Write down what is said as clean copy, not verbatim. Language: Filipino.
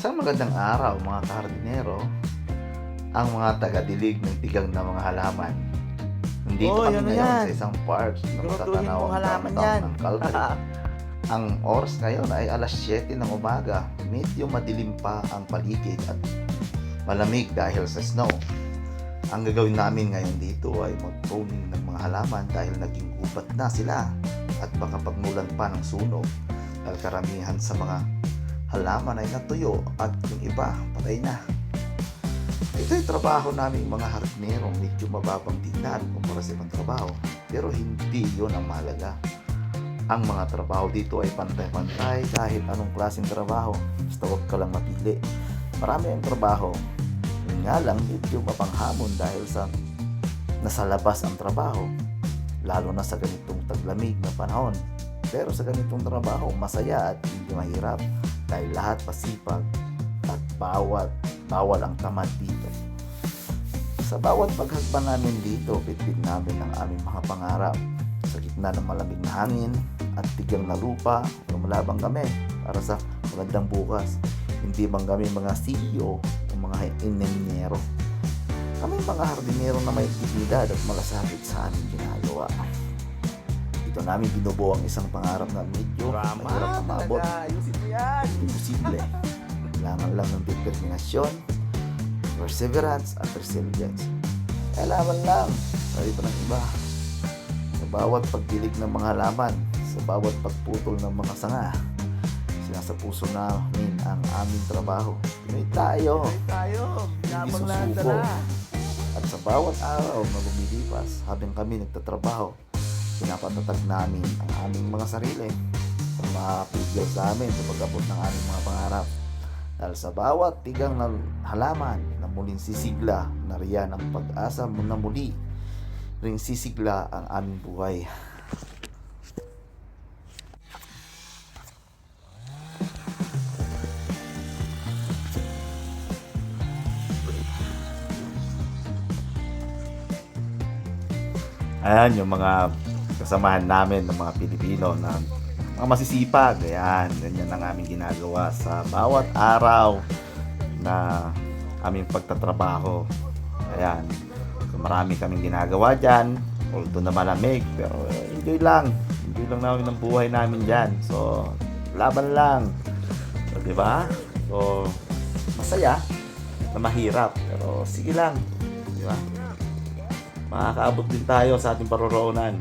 Isang magandang araw mga kahardinero, ang mga taga-dilig ng tigang na mga halaman. Nandito Hoy, kami ano ngayon yan? sa isang part na Siguraduhin matatanaw mong ang halaman downtown yan. ng Calgary. Ang oras ngayon ay alas 7 ng umaga. Medyo madilim pa ang paligid at malamig dahil sa snow. Ang gagawin namin ngayon dito ay mag-pruning ng mga halaman dahil naging gubat na sila at baka pagmulan pa ng sunog dahil karamihan sa mga halaman ay natuyo at yung iba patay na. Ito'y trabaho namin mga hardinero, medyo mababang tingnan kumpara sa ibang trabaho, pero hindi yon ang mahalaga. Ang mga trabaho dito ay pantay-pantay kahit anong klaseng trabaho, basta huwag ka lang mapili. Marami ang trabaho, yun nga lang medyo mapanghamon dahil sa nasa labas ang trabaho, lalo na sa ganitong taglamig na panahon. Pero sa ganitong trabaho, masaya at hindi mahirap dahil lahat pasipag at bawal ang tamad dito. Sa bawat paghagban namin dito, bitbit namin ang aming mga pangarap. Sa gitna ng malamig na hangin at tigang na lupa, lumalabang kami para sa magandang bukas. Hindi bang kami mga CEO o mga inenyero. Kami mga hardinero na may dignidad at malasakit sa aming ginagawa. Dito namin binubuo ang isang pangarap na medyo mahirap na maabot. Ayusin mo yan. Imposible. Kailangan lang ng determinasyon, perseverance at resilience. Kailangan lang sa iba ng iba. Sa bawat pagdilig ng mga halaman, sa bawat pagputol ng mga sanga, sinasa puso namin ang aming trabaho. Pinoy tayo. Tayo. Hindi Yabang lang susuko. dala. At sa bawat araw na lumilipas, habang kami nagtatrabaho, pinapatatag namin ang aming mga sarili sa mapigil sa amin sa pag-abot ng aming mga pangarap. Dahil sa bawat tigang na halaman na muling sisigla, nariyan ang pag-asa na muli ring sisigla ang aming buhay. Ayan yung mga kasamahan namin ng mga Pilipino na mga masisipag. Ayan, ganyan ang aming ginagawa sa bawat araw na aming pagtatrabaho. Ayan, so marami kaming ginagawa dyan, although na malamig, pero enjoy lang namin ang buhay namin dyan. So laban lang, so, diba? So masaya na mahirap, pero sige lang, diba? Makakaabot din tayo sa ating paroroonan.